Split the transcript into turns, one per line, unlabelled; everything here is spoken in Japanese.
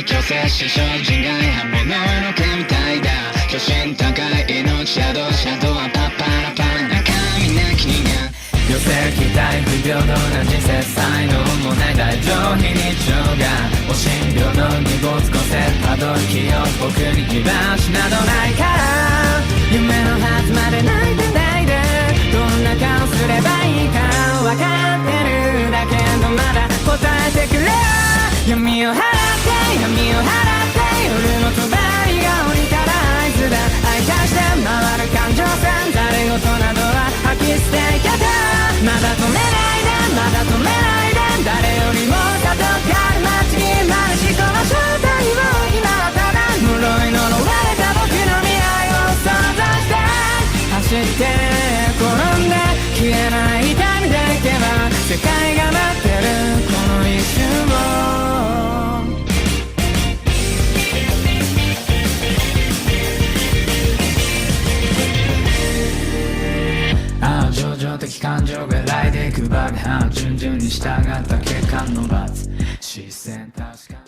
調整し精進外刃物の毛みたいだ巨神高い命シャドウはパッパラパン中身なきが
寄せ期待不平等な人生才能もない大上非日常がお診療の二没個性たどる気を僕に居場所などないから夢のはずまで泣いてないでどんな顔すればいいか分かってるだけどまだ答えてくれ闇を払って闇を払って夜の帳が降りたら合図だ愛化して回る感情線誰事などは吐き捨ていけたまだ止めないでまだ止めないで誰よりも里がある街に生まれしこの正体を今はただ呪い呪われた僕の未来を想像して走って転んで消えない痛みでいけば世界が待ってるこの一瞬を情緒的感情が来でいく爆破順々に従った血管の罰視線確か